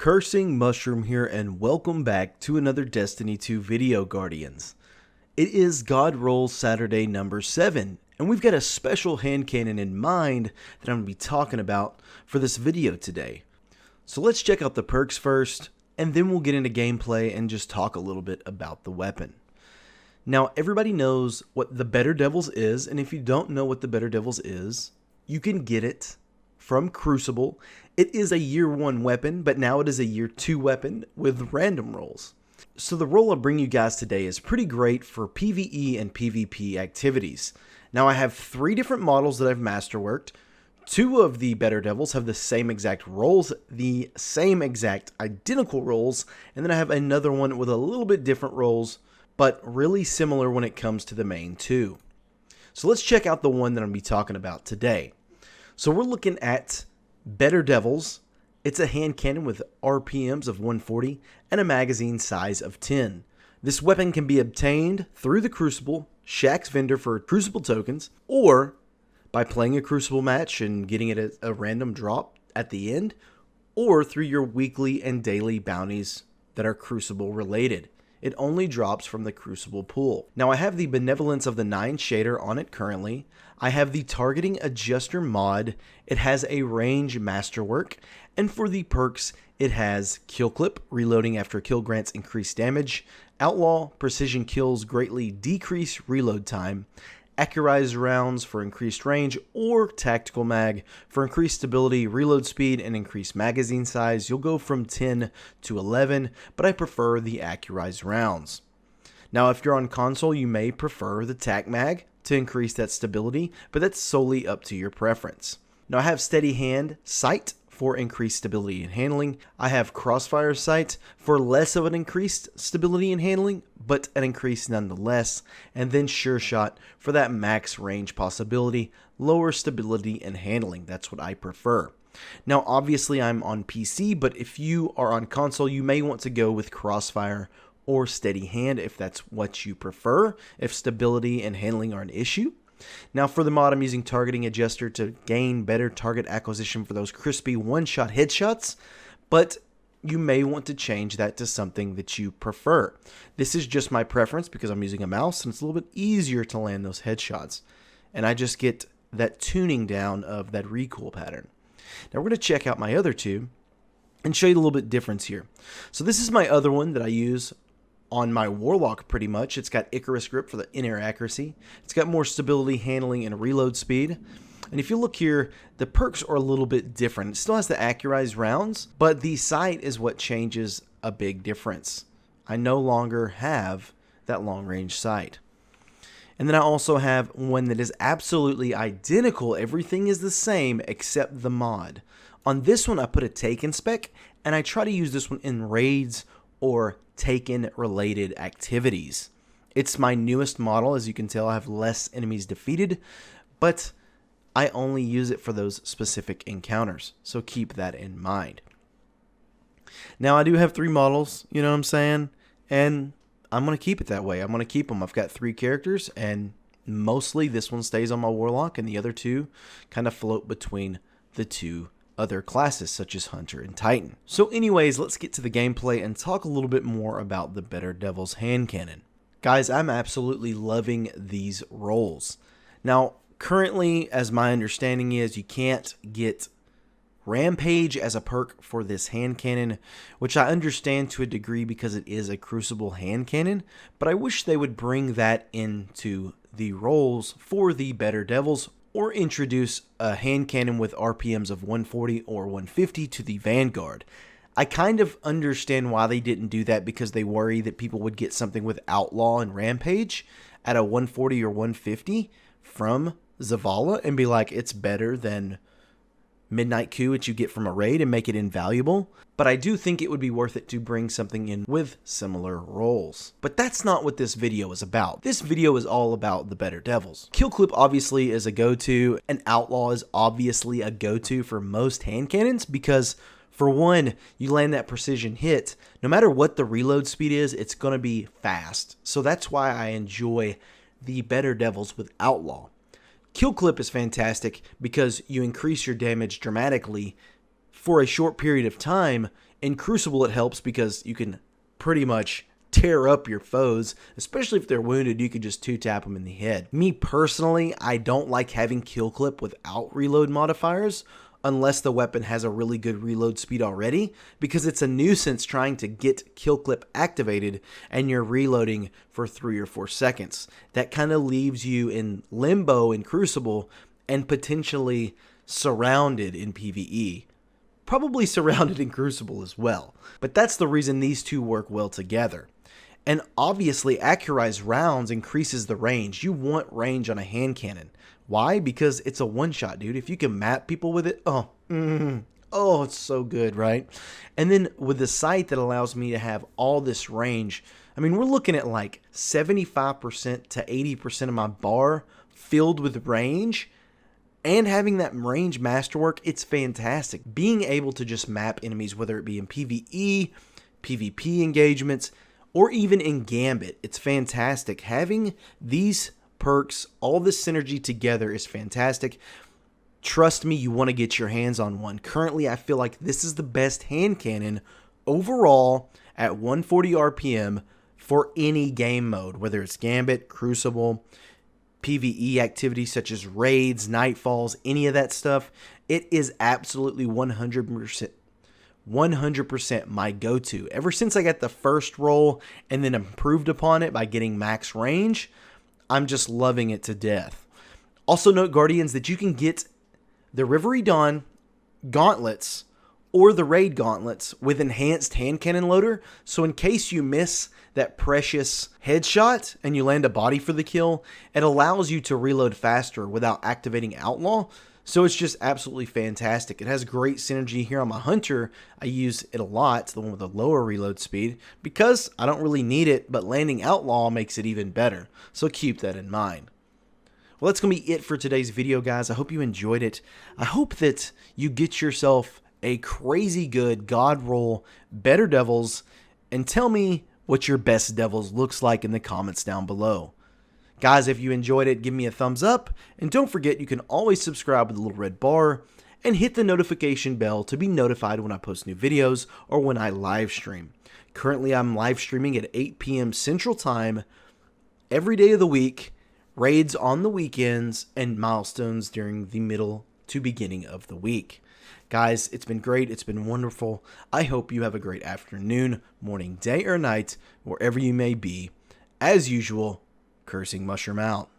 Cursing Mushroom here, and welcome back to another Destiny 2 video, Guardians. It is God Rolls Saturday number 7, and we've got a special hand cannon in mind that I'm going to be talking about for this video today. So let's check out the perks first, and then we'll get into gameplay and just talk a little bit about the weapon. Now, everybody knows what the Better Devils is, and if you don't know what the Better Devils is, you can get it from Crucible. It is a year 1 weapon, but now it is a year 2 weapon with random rolls. So the roll I bring you guys today is pretty great for PvE and PvP activities. Now I have 3 different models that I've masterworked. 2 of the Better Devils have the same exact rolls, the same exact identical rolls, and then I have another one with a little bit different rolls, but really similar when it comes to the main 2. So let's check out the one that I'm going to be talking about today. So we're looking at Better Devils. It's a hand cannon with RPMs of 140 and a magazine size of 10. This weapon can be obtained through the Crucible, Shaq's vendor for Crucible tokens, or by playing a Crucible match and getting it at a random drop at the end, or through your weekly and daily bounties that are Crucible related. It only drops from the Crucible pool. Now I have the Benevolence of the 9 shader on it currently. I have the Targeting Adjuster mod. It has a range masterwork. And for the perks, it has Kill Clip, reloading after a kill grants increased damage. Outlaw, precision kills greatly decrease reload time. Accurized rounds for increased range, or Tactical Mag for increased stability, reload speed, and increased magazine size. You'll go from 10 to 11, but I prefer the Accurized rounds. Now, if you're on console, you may prefer the Tac Mag to increase that stability, but that's solely up to your preference. Now, I have Steady Hand Sight for increased stability and handling. I have Crossfire Sight for less of an increased stability and handling, but an increase nonetheless. And then Sure Shot for that max range possibility, lower stability and handling. That's what I prefer. Now, obviously, I'm on PC, but if you are on console, you may want to go with Crossfire or Steady Hand if that's what you prefer, if stability and handling are an issue. Now for the mod, I'm using Targeting Adjuster to gain better target acquisition for those crispy one-shot headshots, but you may want to change that to something that you prefer. This is just my preference because I'm using a mouse and it's a little bit easier to land those headshots, and I just get that tuning down of that recoil pattern. Now we're going to check out my other 2 and show you a little bit difference here. So this is my other one that I use on my Warlock pretty much. It's got Icarus Grip for the in-air accuracy. It's got more stability, handling, and reload speed. And if you look here, the perks are a little bit different. It still has the Accurized rounds, but the sight is what changes a big difference. I no longer have that long-range sight. And then I also have one that is absolutely identical. Everything is the same except the mod. On this one, I put a Taken spec, and I try to use this one in raids or Taken related activities. It's my newest model. As you can tell, I have less enemies defeated, but I only use it for those specific encounters, so keep that in mind. Now I do have 3 models, you know what I'm saying, and I'm going to keep it that way. I'm going to keep them. I've got 3 characters, and mostly this one stays on my Warlock, and the other 2 kind of float between the 2 other classes such as Hunter and Titan. So anyways, let's get to the gameplay and talk a little bit more about the Better Devils hand cannon. Guys, I'm absolutely loving these rolls. Now, currently, as my understanding is, you can't get Rampage as a perk for this hand cannon, which I understand to a degree because it is a Crucible hand cannon, but I wish they would bring that into the rolls for the Better Devils, or introduce a hand cannon with RPMs of 140 or 150 to the Vanguard. I kind of understand why they didn't do that, because they worry that people would get something with Outlaw and Rampage at a 140 or 150 from Zavala and be like, it's better than Midnight Coup, which you get from a raid, and make it invaluable. But I do think it would be worth it to bring something in with similar roles. But that's not what this video is about. This video is all about the Better Devils. Kill Clip obviously is a go-to, and Outlaw is obviously a go-to for most hand cannons, because for one, you land that precision hit, no matter what the reload speed is, it's going to be fast. So that's why I enjoy the Better Devils with Outlaw. Kill Clip is fantastic because you increase your damage dramatically for a short period of time In Crucible, it helps because you can pretty much tear up your foes, especially if they're wounded. You can just 2-tap them in the head. Me personally, I don't like having kill clip without reload modifiers unless the weapon has a really good reload speed already, because it's a nuisance trying to get kill clip activated and you're reloading for 3 or 4 seconds. That kind of leaves you in limbo in Crucible and potentially surrounded in PvE. Probably surrounded in Crucible as well. But that's the reason these two work well together. And obviously, accurized rounds increases the range. You want range on a hand cannon. Why? Because it's a one-shot, dude. If you can map people with it, oh, it's so good, right? And then with the sight that allows me to have all this range, I mean, we're looking at like 75% to 80% of my bar filled with range. And having that range masterwork, it's fantastic. Being able to just map enemies, whether it be in PvE, PvP engagements, or even in Gambit, it's fantastic. Having these perks, all this synergy together is fantastic. Trust me, you want to get your hands on one. Currently, I feel like this is the best hand cannon overall at 140 RPM for any game mode, whether it's Gambit, Crucible, PvE activities such as raids, nightfalls, any of that stuff. It is absolutely 100% my go-to. Ever since I got the first roll and then improved upon it by getting max range, I'm just loving it to death. Also note, Guardians, that you can get the Reverie Dawn gauntlets or the raid gauntlets with enhanced hand cannon loader. So in case you miss that precious headshot and you land a body for the kill, it allows you to reload faster without activating Outlaw. So it's just absolutely fantastic. It has great synergy here on my Hunter. I use it a lot. It's the one with the lower reload speed because I don't really need it, but landing Outlaw makes it even better. So keep that in mind. Well, that's going to be it for today's video, guys. I hope you enjoyed it. I hope that you get yourself a crazy good God roll, Better Devils, and tell me what your best Devils looks like in the comments down below. Guys, if you enjoyed it, give me a thumbs up, and don't forget you can always subscribe with the little red bar and hit the notification bell to be notified when I post new videos or when I live stream. Currently, I'm live streaming at 8 p.m. Central Time every day of the week, raids on the weekends, and milestones during the middle to beginning of the week. Guys, it's been great. It's been wonderful. I hope you have a great afternoon, morning, day, or night, wherever you may be. As usual, Cursing Mushroom out.